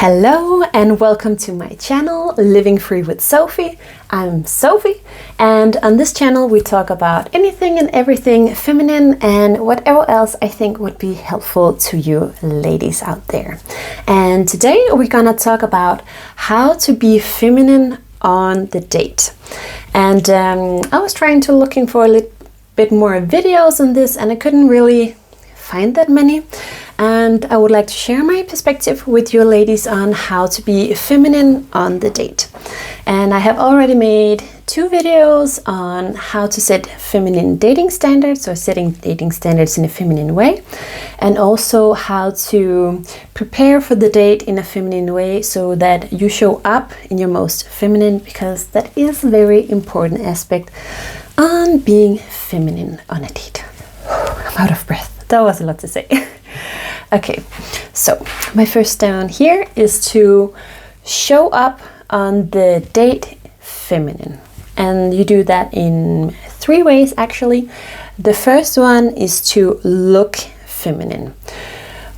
Hello and welcome to my channel, Living Free with Sophie. I'm Sophie, and on this channel we talk about anything and everything feminine and whatever else I think would be helpful to you ladies out there. And today we're gonna talk about how to be feminine on the date. And I was trying to looking for a little bit more videos on this, and I couldn't really find that many. And I would like to share my perspective with you ladies on how to be feminine on the date. And I have already made 2 videos on how to set feminine dating standards, or setting dating standards in a feminine way, and also how to prepare for the date in a feminine way so that you show up in your most feminine, because that is a very important aspect on being feminine on a date. I'm out of breath. That was a lot to say. Okay, so my first step here is to show up on the date feminine. And you do that in 3 ways actually. The first one is to look feminine.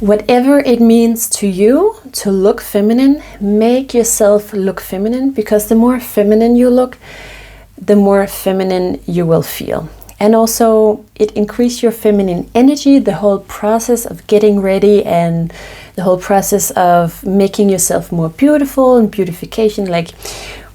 Whatever it means to you to look feminine, make yourself look feminine, because the more feminine you look, the more feminine you will feel. And also it increases your feminine energy, the whole process of getting ready and the whole process of making yourself more beautiful and beautification. Like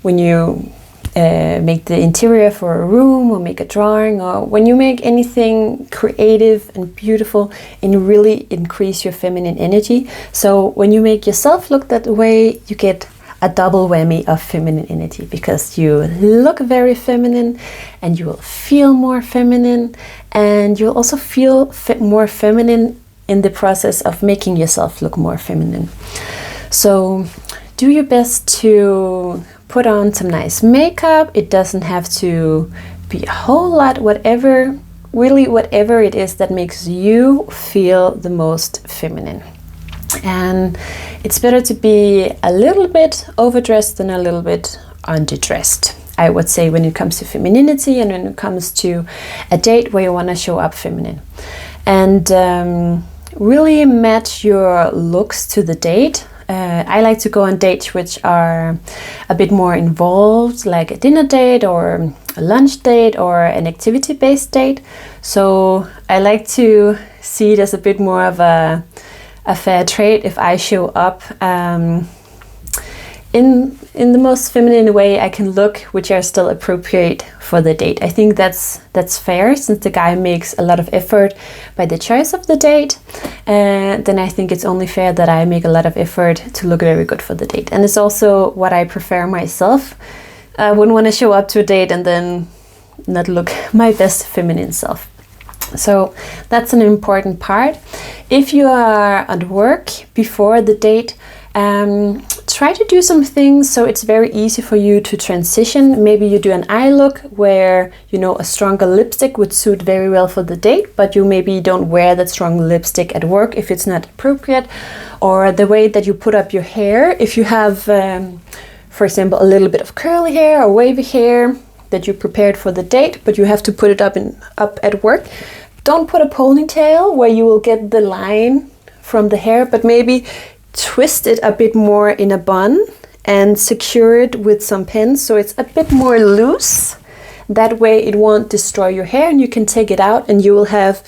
when you make the interior for a room, or make a drawing, or when you make anything creative and beautiful, and really increase your feminine energy. So when you make yourself look that way, you get a double whammy of feminine energy, because you look very feminine and you will feel more feminine, and you'll also feel more feminine in the process of making yourself look more feminine. So do your best to put on some nice makeup. It doesn't have to be a whole lot, whatever it is that makes you feel the most feminine. And it's better to be a little bit overdressed than a little bit underdressed, I would say, when it comes to femininity and when it comes to a date where you want to show up feminine. And really match your looks to the date. I like to go on dates which are a bit more involved, like a dinner date or a lunch date or an activity-based date. So I like to see it as a bit more of a fair trade if I show up in the most feminine way I can look, which are still appropriate for the date. I think that's fair, since the guy makes a lot of effort by the choice of the date. Then I think it's only fair that I make a lot of effort to look very good for the date. And it's also what I prefer myself. I wouldn't want to show up to a date and then not look my best feminine self. So that's an important part. If you are at work before the date, try to do some things so it's very easy for you to transition. Maybe you do an eye look where, you know, a stronger lipstick would suit very well for the date, but you maybe don't wear that strong lipstick at work if it's not appropriate. Or the way that you put up your hair, if you have, for example, a little bit of curly hair or wavy hair that you prepared for the date, but you have to put it up at work. Don't put a ponytail where you will get the line from the hair, but maybe twist it a bit more in a bun and secure it with some pins so it's a bit more loose. That way it won't destroy your hair, and you can take it out and you will have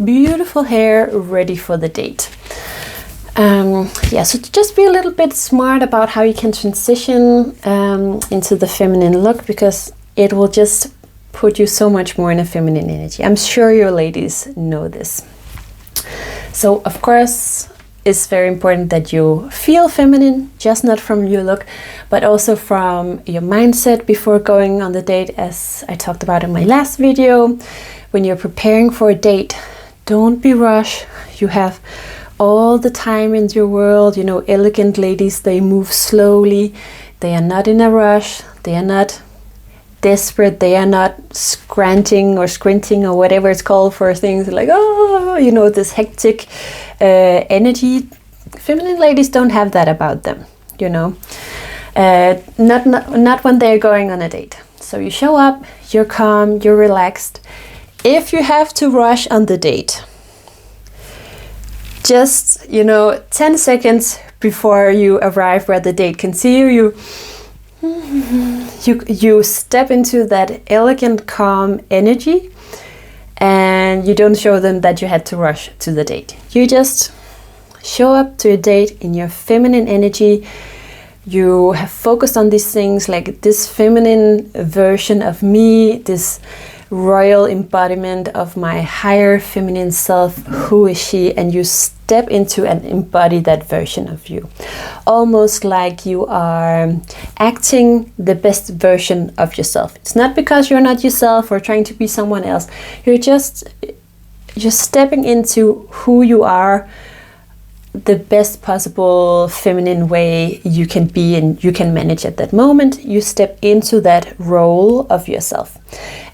beautiful hair ready for the date. So just be a little bit smart about how you can transition into the feminine look, because it will just put you so much more in a feminine energy. I'm sure your ladies know this. So of course it's very important that you feel feminine, just not from your look, but also from your mindset before going on the date, as I talked about in my last video. When you're preparing for a date, don't be rushed. You have all the time in your world. You know, elegant ladies, they move slowly. They are not in a rush. They are not desperate. They are not squinting or whatever it's called for things like, oh, you know, this hectic energy. Feminine ladies don't have that about them, you know. Not when they're going on a date. So you show up, you're calm, you're relaxed. If you have to rush on the date, just, 10 seconds before you arrive where the date can see you, you step into that elegant, calm energy, and you don't show them that you had to rush to the date. You just show up to a date in your feminine energy. You have focused on these things, like this feminine version of me, this royal embodiment of my higher feminine self. Who is she? And you step into and embody that version of you, almost like you are acting the best version of yourself. It's not because you're not yourself or trying to be someone else. You're stepping into who you are, the best possible feminine way you can be and you can manage at that moment. You step into that role of yourself.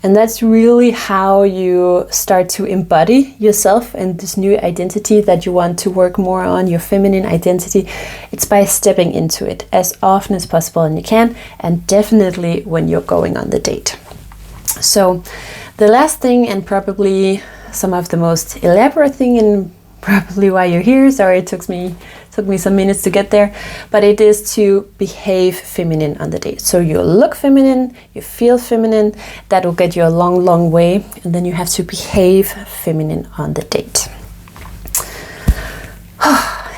And that's really how you start to embody yourself and this new identity that you want to work more on, your feminine identity. It's by stepping into it as often as possible and you can, and definitely when you're going on the date. So the last thing, and probably some of the most elaborate thing, and probably why you're here, sorry it took me some minutes to get there, but it is to behave feminine on the date. So you look feminine, you feel feminine, that will get you a long way, and then you have to behave feminine on the date.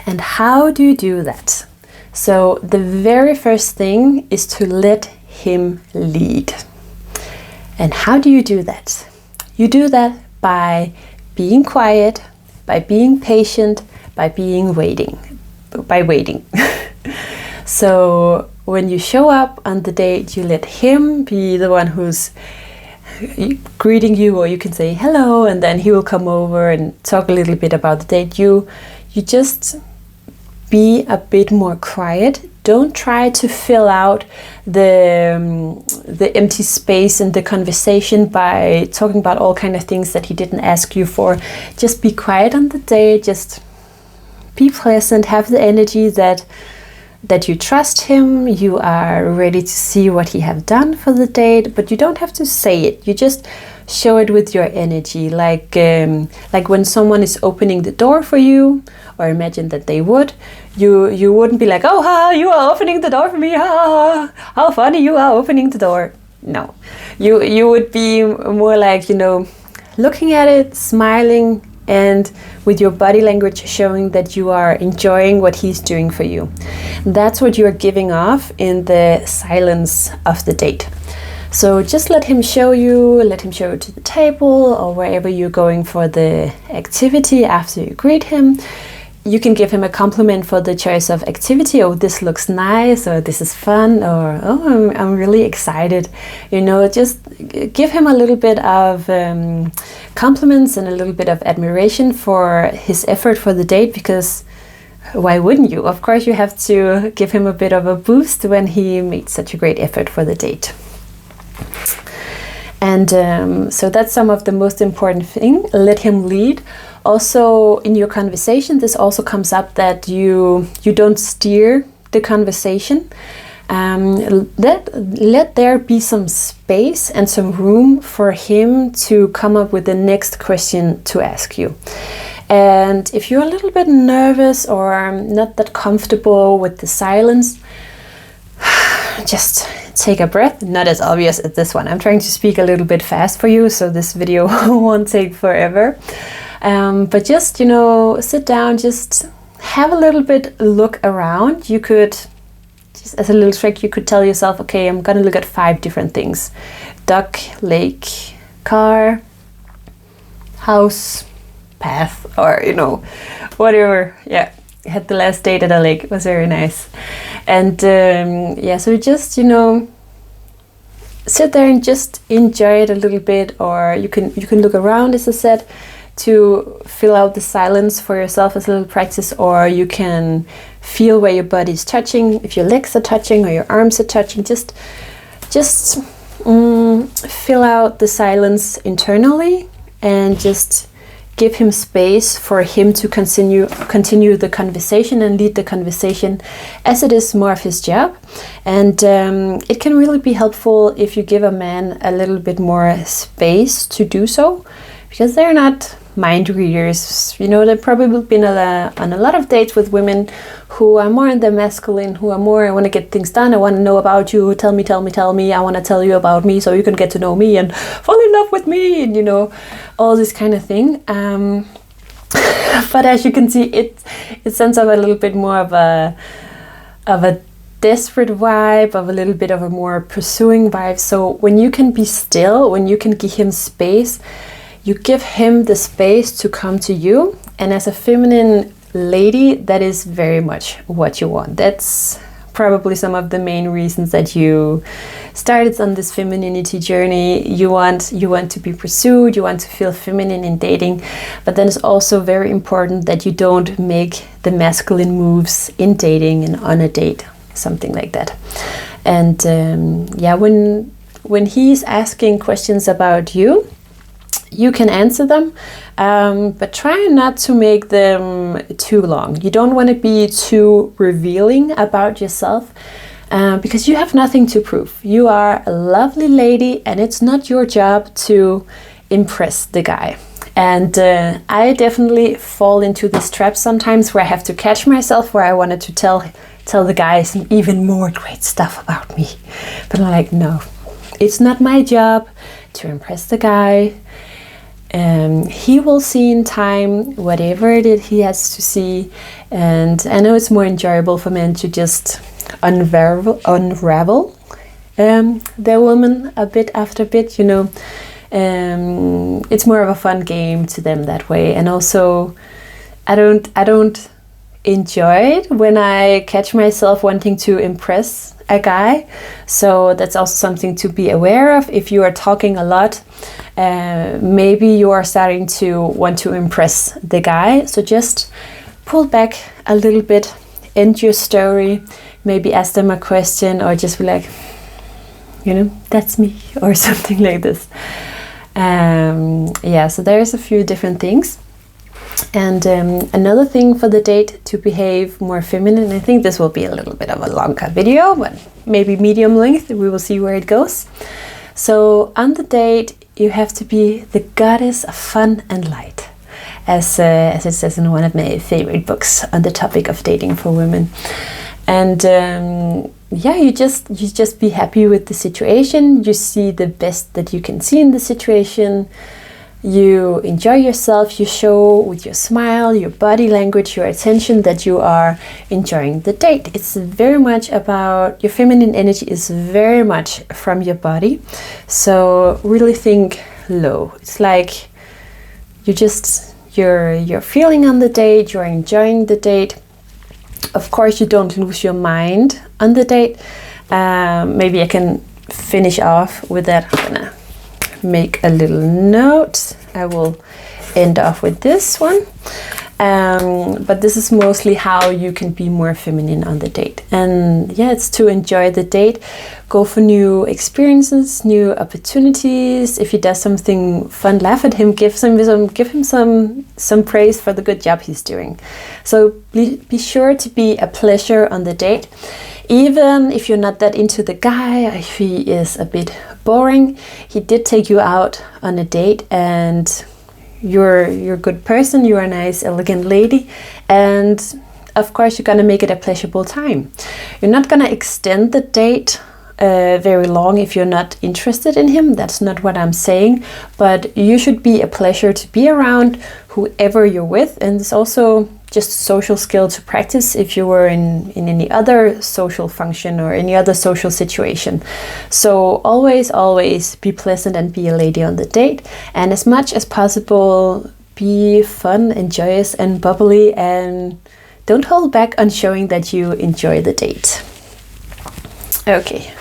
And how do you do that? So the very first thing is to let him lead. And how do you do that? You do that by being quiet, by being patient, by waiting. So when you show up on the date, you let him be the one who's greeting you, or you can say hello, and then he will come over and talk a little bit about the date. You just be a bit more quiet. Don't try to fill out the empty space in the conversation by talking about all kind of things that he didn't ask you for. Just be quiet on the day. Just be pleasant. Have the energy that you trust him. You are ready to see what he have done for the date, but you don't have to say it. You just show it with your energy, like when someone is opening the door for you, or imagine that they would. You wouldn't be like, oh, ha, you are opening the door for me. Ha, how funny, you are opening the door. No, you would be more like, looking at it, smiling, and with your body language showing that you are enjoying what he's doing for you. That's what you're giving off in the silence of the date. So just let him show you to the table or wherever you're going for the activity after you greet him. You can give him a compliment for the choice of activity. Oh, this looks nice, or this is fun, or oh, I'm really excited. Just give him a little bit of compliments and a little bit of admiration for his effort for the date, because why wouldn't you? Of course, you have to give him a bit of a boost when he made such a great effort for the date. And so that's some of the most important thing. Let him lead. Also, in your conversation, this also comes up that you don't steer the conversation. Let there be some space and some room for him to come up with the next question to ask you. And if you're a little bit nervous or not that comfortable with the silence, just take a breath. Not as obvious as this one. I'm trying to speak a little bit fast for you, so this video won't take forever. But just, sit down, just have a little bit look around. You could, just as a little trick, you could tell yourself, okay, I'm gonna look at 5 different things. Duck, lake, car, house, path, or, whatever. Yeah, I had the last date at a lake. It was very nice. And so just, sit there and just enjoy it a little bit, or you can look around, as I said, to fill out the silence for yourself as a little practice, or you can feel where your body is touching, if your legs are touching or your arms are touching. Just fill out the silence internally and just give him space for him to continue the conversation and lead the conversation, as it is more of his job. And it can really be helpful if you give a man a little bit more space to do so, because they're not mind readers. You know, they've probably been on a lot of dates with women who are more in the masculine, who are more, I want to get things done, I want to know about you, tell me, I want to tell you about me so you can get to know me and fall in love with me, and you know, all this kind of thing. But as you can see, it sends up a little bit more of a desperate vibe, of a little bit of a more pursuing vibe. So when you can be still, when you can give him space, you give him the space to come to you. And as a feminine lady, that is very much what you want. That's probably some of the main reasons that you started on this femininity journey. You want to be pursued, you want to feel feminine in dating, but then it's also very important that you don't make the masculine moves in dating and on a date, something like that. And when he's asking questions about you, you can answer them, but try not to make them too long. You don't want to be too revealing about yourself, because you have nothing to prove. You are a lovely lady, and it's not your job to impress the guy. And I definitely fall into this trap sometimes, where I have to catch myself, where I wanted to tell the guy some even more great stuff about me. But I'm like, no, it's not my job to impress the guy. He will see in time whatever it is he has to see, and I know it's more enjoyable for men to just unravel their woman a bit after bit, you know. It's more of a fun game to them that way. And also I don't enjoy it when I catch myself wanting to impress a guy. So that's also something to be aware of. If you are talking a lot, maybe you are starting to want to impress the guy. So just pull back a little bit, end your story, maybe ask them a question, or just be like, you know, that's me, or something like this. So there's a few different things. And another thing for the date to behave more feminine, I think this will be a little bit of a longer video, but maybe medium length, we will see where it goes. So on the date, you have to be the goddess of fun and light, as it says in one of my favorite books on the topic of dating for women. And you just be happy with the situation. You see the best that you can see in the situation. You enjoy yourself. You show with your smile, your body language, your attention that you are enjoying the date. It's very much about your feminine energy, is very much from your body. So really think low. It's like you're feeling on the date. You're enjoying the date. Of course, you don't lose your mind on the date. Maybe I can finish off with that. I'm gonna make a little note. I will end off with this one. But this is mostly how you can be more feminine on the date. And yeah, it's to enjoy the date. Go for new experiences, new opportunities. If he does something fun, laugh at him, give him some praise for the good job he's doing. So be sure to be a pleasure on the date. Even if you're not that into the guy, if he is a bit boring, he did take you out on a date, and you're a good person, you're a nice, elegant lady, and of course you're gonna make it a pleasurable time. You're not gonna extend the date very long if you're not interested in him. That's not what I'm saying, but you should be a pleasure to be around, whoever you're with. And it's also just social skill to practice if you were in any other social function or any other social situation. So always be pleasant and be a lady on the date, and as much as possible be fun and joyous and bubbly, and don't hold back on showing that you enjoy the date. Okay,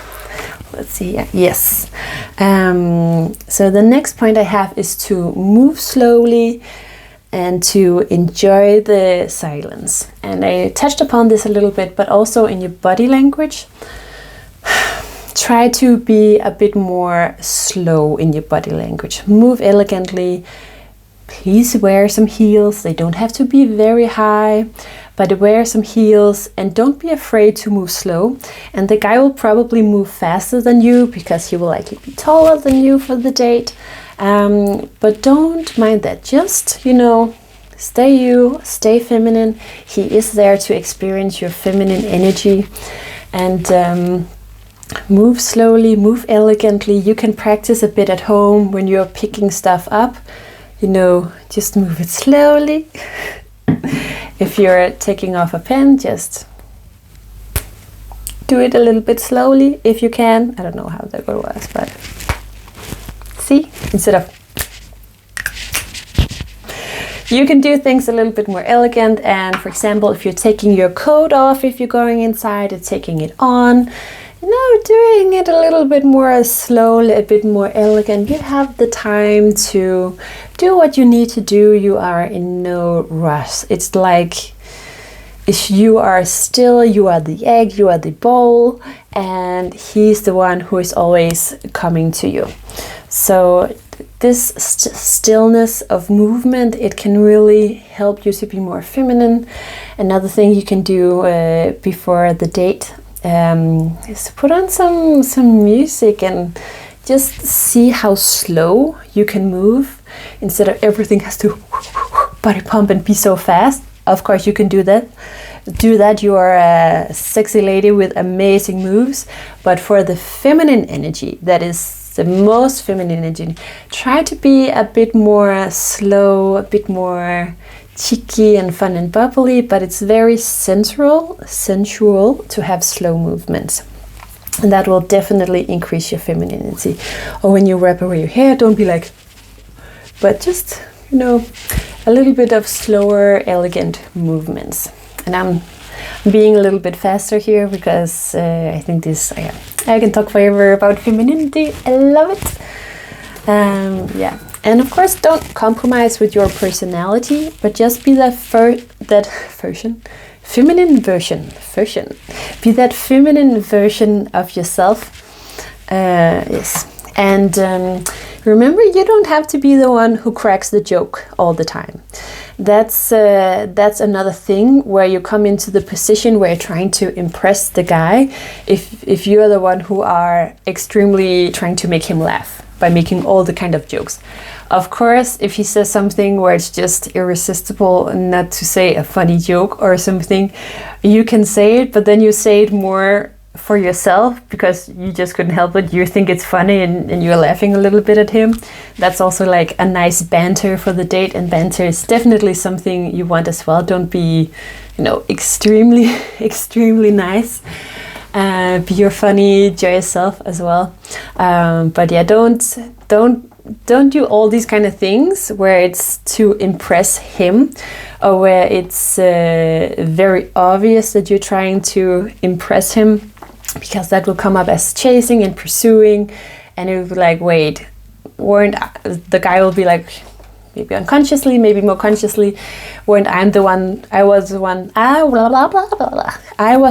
let's see here. Yes. So the next point I have is to move slowly and to enjoy the silence. And I touched upon this a little bit, but also in your body language, try to be a bit more slow in your body language. Move elegantly. Please wear some heels. They don't have to be very high, but wear some heels, and don't be afraid to move slow. And the guy will probably move faster than you because he will likely be taller than you for the date. But don't mind that. Just, you know, stay you, stay feminine. He is there to experience your feminine energy. And move slowly, move elegantly. You can practice a bit at home when you're picking stuff up. You know, just move it slowly. If you're taking off a pen, just do it a little bit slowly if you can. I don't know how that would work, but see, instead of, you can do things a little bit more elegant. And for example, if you're taking your coat off, if you're going inside and taking it on, you know, doing it a little bit more slowly, a bit more elegant. You have the time to do what you need to do. You are in no rush. It's like, if you are still, you are the egg, you are the bowl, and he's the one who is always coming to you. So this stillness of movement, it can really help you to be more feminine. Another thing you can do before the date is to put on some music and just see how slow you can move, instead of everything has to body pump and be so fast. Of course you can do that. You are a sexy lady with amazing moves. But for the feminine energy, that is the most feminine energy, try to be a bit more slow, a bit more cheeky and fun and bubbly, but it's very sensual to have slow movements. And that will definitely increase your femininity. Or when you wrap away your hair, don't be like, but just, you know, a little bit of slower, elegant movements. And I'm being a little bit faster here because I think this, I can talk forever about femininity. I love it. Yeah. And of course, don't compromise with your personality, but just be that feminine version. Be that feminine version of yourself. Yes. And remember, you don't have to be the one who cracks the joke all the time. That's another thing where you come into the position where you're trying to impress the guy. If you're the one who are extremely trying to make him laugh by making all the kind of jokes. Of course, if he says something where it's just irresistible not to say a funny joke or something, you can say it, but then you say it more for yourself because you just couldn't help it. You think it's funny and you're laughing a little bit at him. That's also like a nice banter for the date, and banter is definitely something you want as well. Don't be, you know, extremely nice. Be your funny, joyous self as well. But yeah, don't do all these kind of things where it's to impress him, or where it's very obvious that you're trying to impress him, because that will come up as chasing and pursuing, and it will be like, wait, the guy will be like, maybe unconsciously, maybe more consciously, I was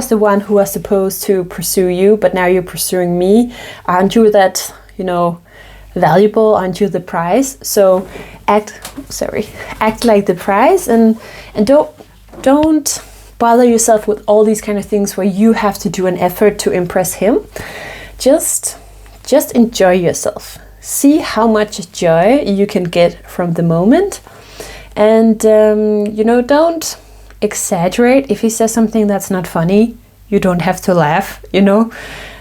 the one who was supposed to pursue you, but now you're pursuing me. Aren't you that, you know, valuable? Aren't you the prize? So act like the prize, and don't bother yourself with all these kind of things where you have to do an effort to impress him. Just enjoy yourself. See how much joy you can get from the moment. And you know, don't exaggerate. If he says something that's not funny, you don't have to laugh, you know.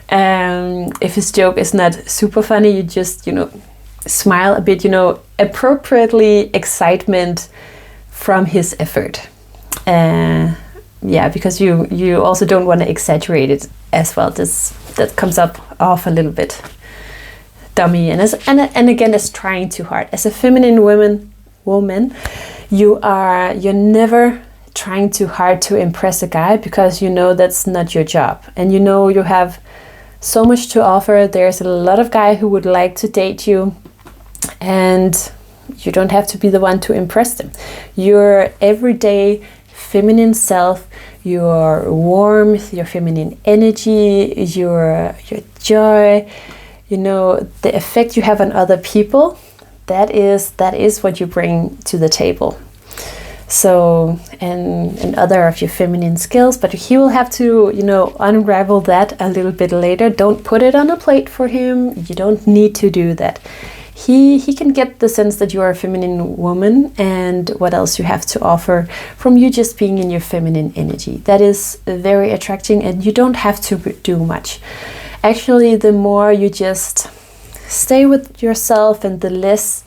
If his joke is not super funny, you just, you know, smile a bit, you know, appropriately excitement from his effort. Yeah, because you also don't want to exaggerate it as well. That comes off a little bit dummy, and again, as trying too hard. As a feminine woman, you're never trying too hard to impress a guy, because you know that's not your job, and you know you have so much to offer. There's a lot of guys who would like to date you, and you don't have to be the one to impress them. Your everyday feminine self, your warmth, your feminine energy, your joy, you know, the effect you have on other people, that is what you bring to the table. So, and other of your feminine skills, but he will have to, you know, unravel that a little bit later. Don't put it on a plate for him. You don't need to do that. he can get the sense that you are a feminine woman and what else you have to offer from you just being in your feminine energy. That is very attracting, and you don't have to do much. Actually, the more you just stay with yourself and the less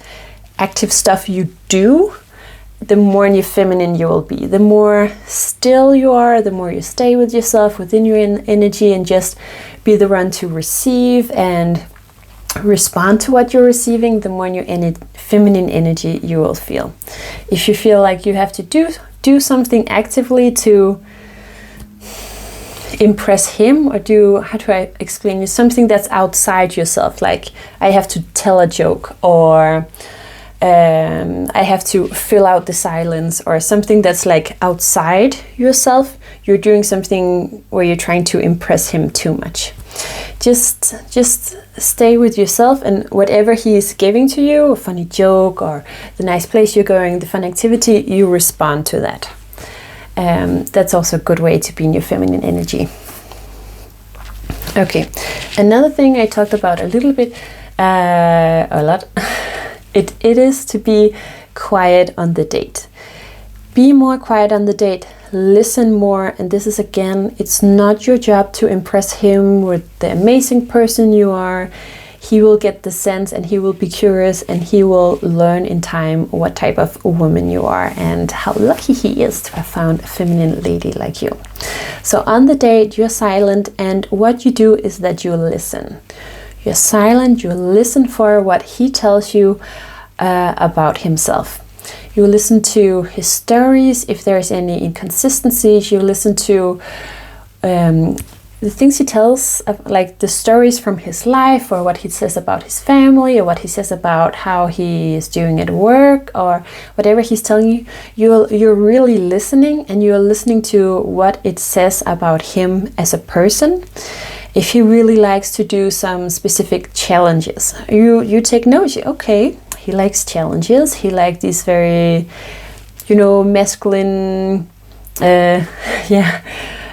active stuff you do, the more in your feminine you will be. The more still you are, the more you stay with yourself within your energy and just be the one to receive and respond to what you're receiving, the more in your feminine energy you will feel. If you feel like you have to do something actively to impress him, or how do I explain it, something that's outside yourself, like I have to tell a joke, or I have to fill out the silence, or something that's like outside yourself, you're doing something where you're trying to impress him too much. Just stay with yourself, and whatever he is giving to you, a funny joke or the nice place you're going, the fun activity, you respond to that. That's also a good way to be in your feminine energy. Okay, another thing I talked about a little bit, a lot, it is to be quiet on the date. Be more quiet on the date, listen more, and this is again, it's not your job to impress him with the amazing person you are. He will get the sense, and he will be curious, and he will learn in time what type of woman you are and how lucky he is to have found a feminine lady like you. So on the date, you're silent, and what you do is that you listen. You're silent, you listen for what he tells you about himself. You listen to his stories, if there's any inconsistencies. You listen to the things he tells, like the stories from his life, or what he says about his family, or what he says about how he is doing at work, or whatever he's telling you. You're really listening, and you're listening to what it says about him as a person. If he really likes to do some specific challenges, you take note. Okay, he likes challenges. He likes these very, masculine,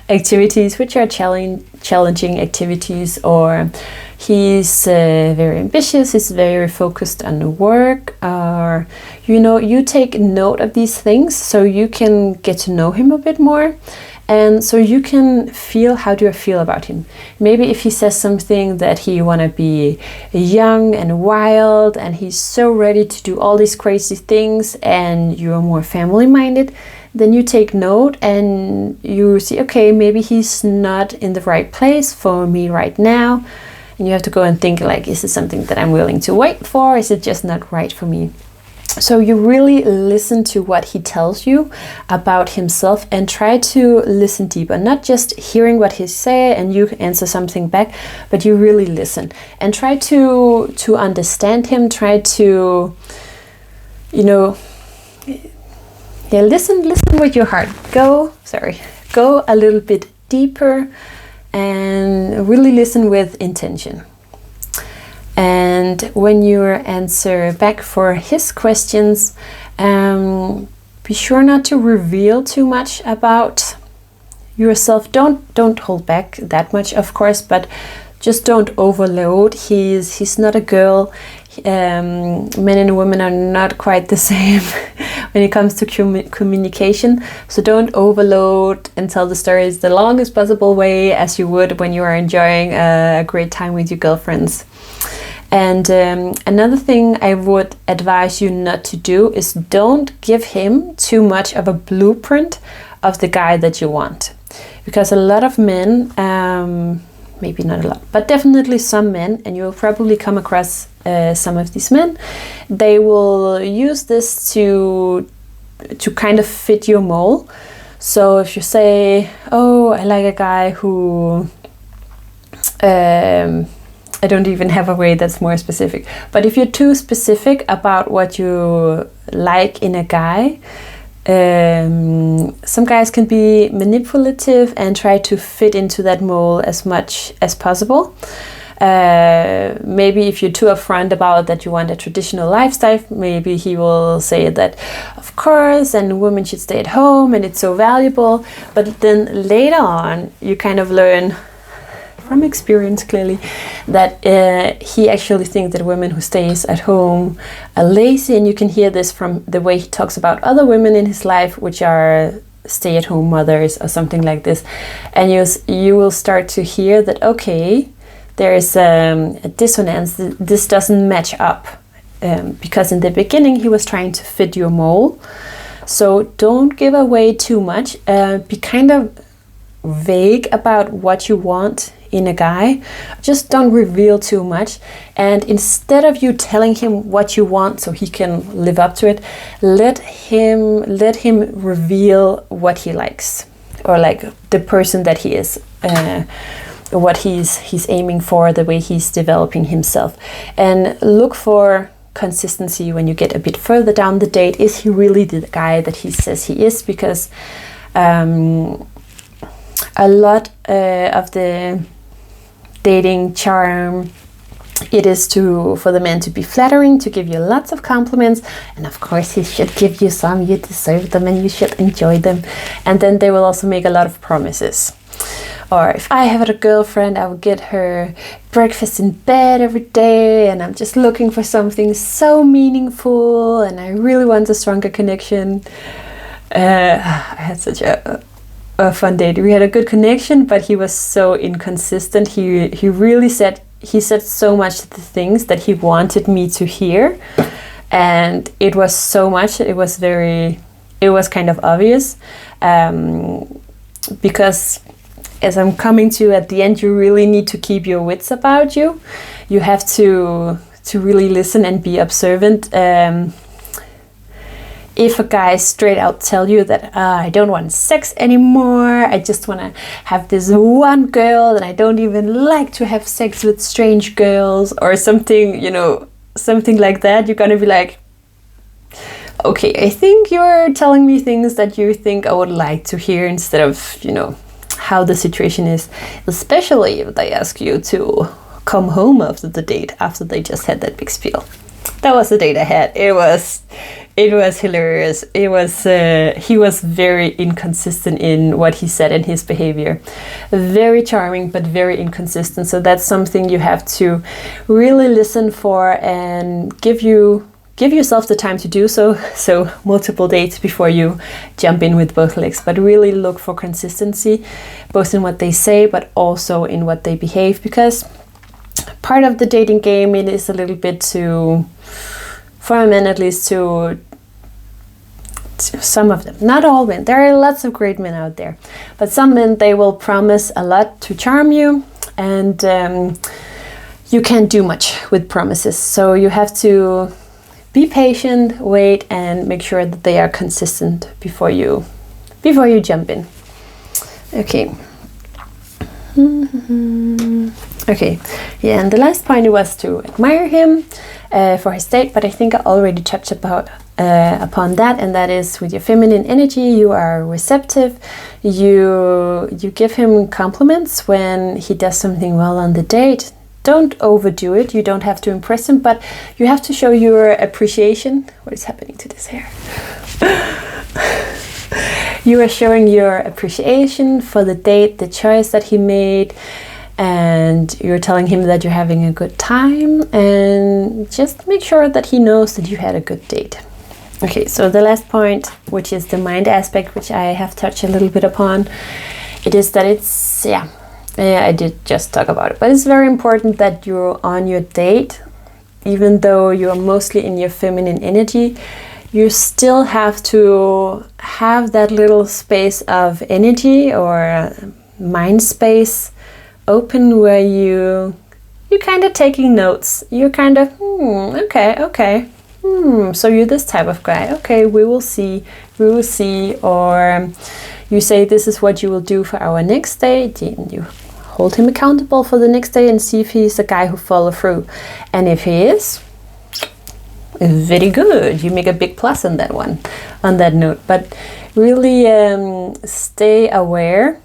activities, which are challenging activities. Or he's very ambitious. He's very focused on work. Or you take note of these things so you can get to know him a bit more. And so you can feel, how do I feel about him? Maybe if he says something that he want to be young and wild, and he's so ready to do all these crazy things, and you're more family minded, then you take note and you see, okay, maybe he's not in the right place for me right now. And you have to go and think, like, is it something that I'm willing to wait for? Is it just not right for me? So you really listen to what he tells you about himself, and try to listen deeper, not just hearing what he say and you answer something back, but you really listen and try to understand him. Try to, listen with your heart. Go a little bit deeper and really listen with intention. And when you answer back for his questions, be sure not to reveal too much about yourself. Don't hold back that much, of course, but just don't overload. He's not a girl. Men and women are not quite the same when it comes to communication. So don't overload and tell the stories the longest possible way, as you would when you are enjoying a great time with your girlfriends. And another thing I would advise you not to do is don't give him too much of a blueprint of the guy that you want. Because a lot of men, maybe not a lot, but definitely some men, and you'll probably come across some of these men, they will use this to kind of fit your mold. So if you say, oh, I like a guy who... I don't even have a way that's more specific. But if you're too specific about what you like in a guy, some guys can be manipulative and try to fit into that mold as much as possible. Maybe if you're too upfront about that you want a traditional lifestyle, maybe he will say that, of course, and women should stay at home and it's so valuable. But then later on, you kind of learn from experience clearly, that he actually thinks that women who stays at home are lazy, and you can hear this from the way he talks about other women in his life, which are stay-at-home mothers or something like this, and you will start to hear that, okay, there is a dissonance. This doesn't match up, because in the beginning he was trying to fit your mold. So don't give away too much. Be kind of vague about what you want in a guy. Just don't reveal too much. And instead of you telling him what you want so he can live up to it, let him reveal what he likes, or like the person that he is, what he's aiming for, the way he's developing himself. And look for consistency when you get a bit further down the date. Is he really the guy that he says he is? Because a lot of the dating charm, it is for the man to be flattering, to give you lots of compliments, and of course he should give you some. You deserve them and you should enjoy them. And then they will also make a lot of promises. Or if I had a girlfriend, I would get her breakfast in bed every day, and I'm just looking for something so meaningful, and I really want a stronger connection. I had such a fun date. We had a good connection, but he was so inconsistent. He really said so much of the things that he wanted me to hear, and it was so much. It was kind of obvious, because as I'm coming to at the end, you really need to keep your wits about you. You have to really listen and be observant. If a guy straight out tell you that I don't want sex anymore, I just want to have this one girl, and I don't even like to have sex with strange girls, or something, something like that, you're gonna be like, okay, I think you're telling me things that you think I would like to hear, instead of, how the situation is, especially if they ask you to come home after the date, after they just had that big spiel. That was the date I had. It was hilarious. He was very inconsistent in what he said and his behavior. Very charming, but very inconsistent. So that's something you have to really listen for, and give yourself the time to do so. So multiple dates before you jump in with both legs, but really look for consistency, both in what they say, but also in what they behave, because part of the dating game, it is a little bit for a man at least, to some of them, not all men. There are lots of great men out there, but some men, they will promise a lot to charm you, and you can't do much with promises. So you have to be patient, wait, and make sure that they are consistent before you jump in. Okay. Okay. Yeah, and the last point was to admire him for his date, but I think I already touched upon that, and that is with your feminine energy. You are receptive. You give him compliments when he does something well on the date. Don't overdo it. You don't have to impress him, but you have to show your appreciation. What is happening to this hair? You are showing your appreciation for the date, the choice that he made, and you're telling him that you're having a good time, and just make sure that he knows that you had a good date. Okay, so the last point, which is the mind aspect, which I have touched a little bit upon, it is that it's, I did just talk about it, but it's very important that you're on your date, even though you're mostly in your feminine energy, you still have to have that little space of energy, or mind space open, where you're kind of taking notes. You're kind of, okay. So you're this type of guy. Okay, we will see. Or you say, this is what you will do for our next date. And you hold him accountable for the next day and see if he's a guy who follow through. And if he is, very good. You make a big plus on that one, on that note. But really stay aware.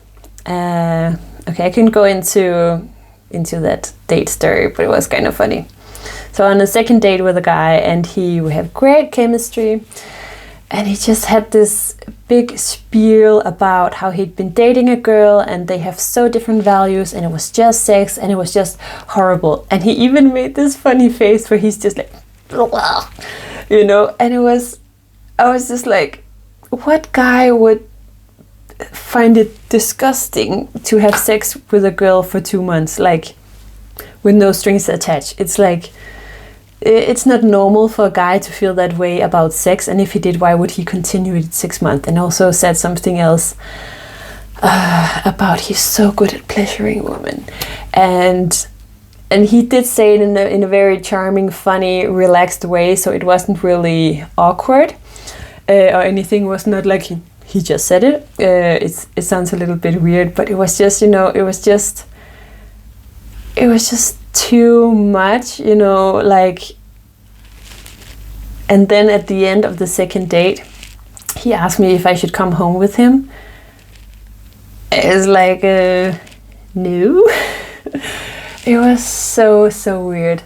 Okay, I can go into that date story, but it was kind of funny. So on the second date with a guy, and we have great chemistry, And he just had this big spiel about how he'd been dating a girl and they have so different values and it was just sex and it was just horrible. And he even made this funny face where he's just like, you know, and I was just like, what guy would find it disgusting to have sex with a girl for 2 months, like with no strings attached? It's like, it's not normal for a guy to feel that way about sex, and if he did, why would he continue it 6 months? And also said something else about he's so good at pleasuring women, and he did say it in a very charming, funny, relaxed way, so it wasn't really awkward or anything. It was not like he just said it. It sounds a little bit weird, but it was just, you know, it was just too much, you know, like. And then at the end of the second date, he asked me if I should come home with him. It's like, no. It was so weird.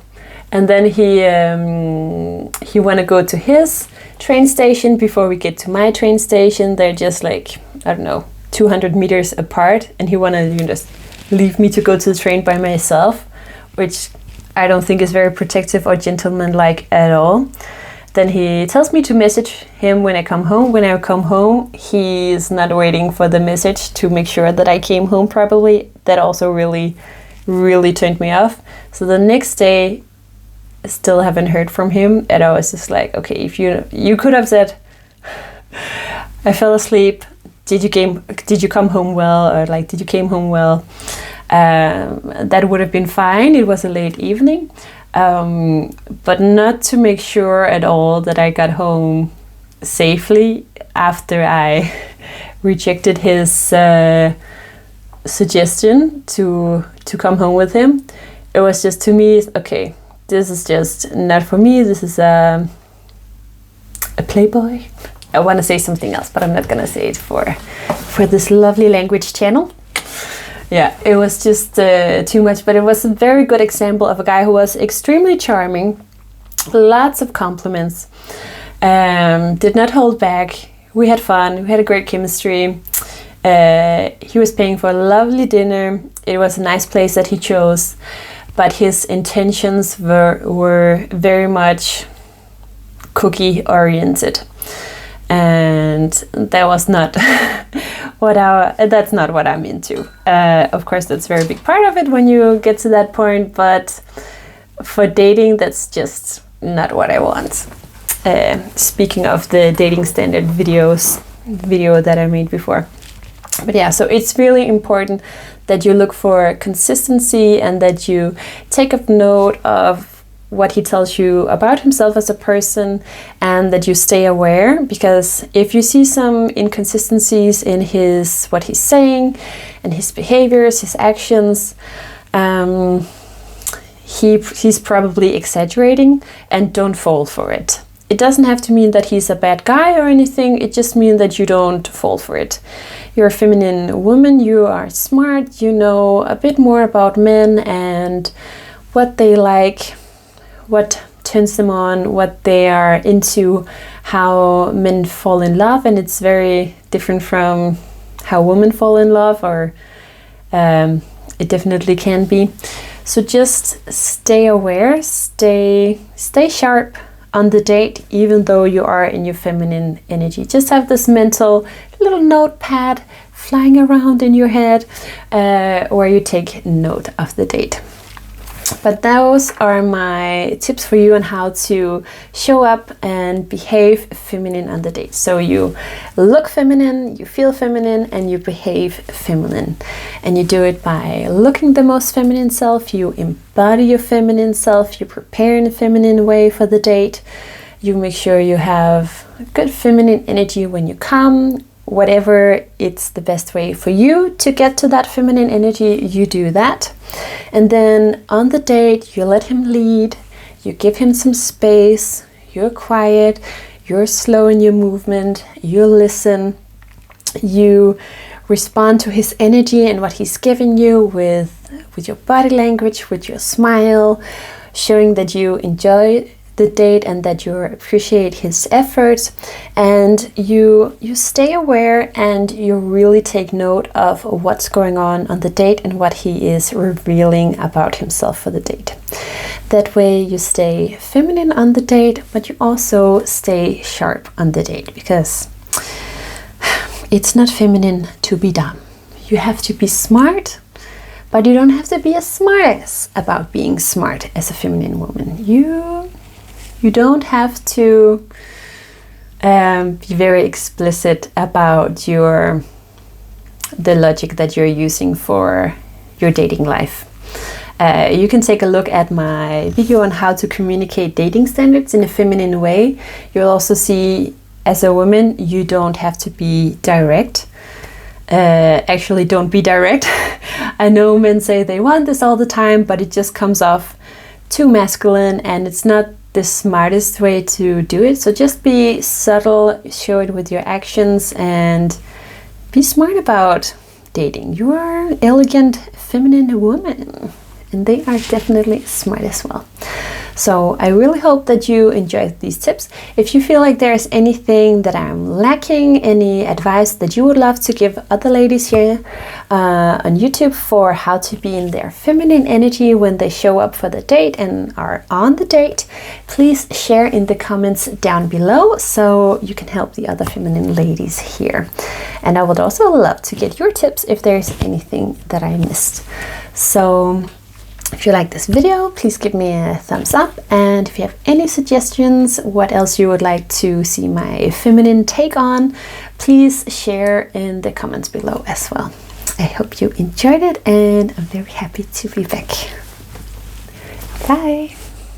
And then he want to go to his train station before we get to my train station. They're just like, I don't know, 200 meters apart, and he wanted to just leave me to go to the train by myself, which I don't think is very protective or gentlemanlike at all. Then he tells me to message him when I come home. When I come home, he's not waiting for the message to make sure that I came home properly. That also really turned me off. So the next day, I still haven't heard from him, and I was just like, okay, if you could have said, I fell asleep. Did you come home well? Or like, did you came home well? That would have been fine. It was a late evening, but not to make sure at all that I got home safely after I rejected his suggestion to come home with him. It was just, to me, okay, this is just not for me. This is a playboy. I want to say something else, but I'm not gonna say it for this lovely language channel. Yeah, it was just too much, but it was a very good example of a guy who was extremely charming, lots of compliments, did not hold back. We had fun, we had a great chemistry. He was paying for a lovely dinner. It was a nice place that he chose, but his intentions were very much cookie oriented. And that was not that's not what I'm into. Of course, that's a very big part of it when you get to that point, but for dating, that's just not what I want. Speaking of the dating standard video that I made before. But yeah, so it's really important that you look for consistency and that you take a note of what he tells you about himself as a person, and that you stay aware, because if you see some inconsistencies in what he's saying and his behaviors, his actions, he's probably exaggerating, and don't fall for it. It doesn't have to mean that he's a bad guy or anything. It just means that you don't fall for it. You're a feminine woman, you are smart, you know a bit more about men and what they like, what turns them on, what they are into, how men fall in love, and it's very different from how women fall in love, or it definitely can be. So just stay aware, stay sharp on the date, even though you are in your feminine energy. Just have this mental little notepad flying around in your head where you take note of the date. But those are my tips for you on how to show up and behave feminine on the date. So you look feminine, you feel feminine, and you behave feminine. And you do it by looking the most feminine self, you embody your feminine self, you prepare in a feminine way for the date. You make sure you have good feminine energy when you come. Whatever it's the best way for you to get to that feminine energy, you do that. And then on the date, you let him lead, you give him some space, you're quiet, you're slow in your movement, you listen, you respond to his energy and what he's giving you with your body language, with your smile, showing that you enjoy the date and that you appreciate his efforts, and you stay aware and you really take note of what's going on the date and what he is revealing about himself for the date. That way you stay feminine on the date, but you also stay sharp on the date, because it's not feminine to be dumb. You have to be smart, but you don't have to be a smartass about being smart as a feminine woman. You don't have to be very explicit about the logic that you're using for your dating life. You can take a look at my video on how to communicate dating standards in a feminine way. You'll also see, as a woman, you don't have to be direct. Actually, don't be direct. I know men say they want this all the time, but it just comes off too masculine, and it's not the smartest way to do it. So just be subtle, show it with your actions, and be smart about dating. You are an elegant, feminine woman, and they are definitely smart as well. So I really hope that you enjoyed these tips. If you feel like there's anything that I'm lacking, any advice that you would love to give other ladies here on YouTube for how to be in their feminine energy when they show up for the date and are on the date, please share in the comments down below so you can help the other feminine ladies here. And I would also love to get your tips if there's anything that I missed. So if you like this video, please give me a thumbs up, and if you have any suggestions what else you would like to see my feminine take on, please share in the comments below as well. I hope you enjoyed it, and I'm very happy to be back. Bye!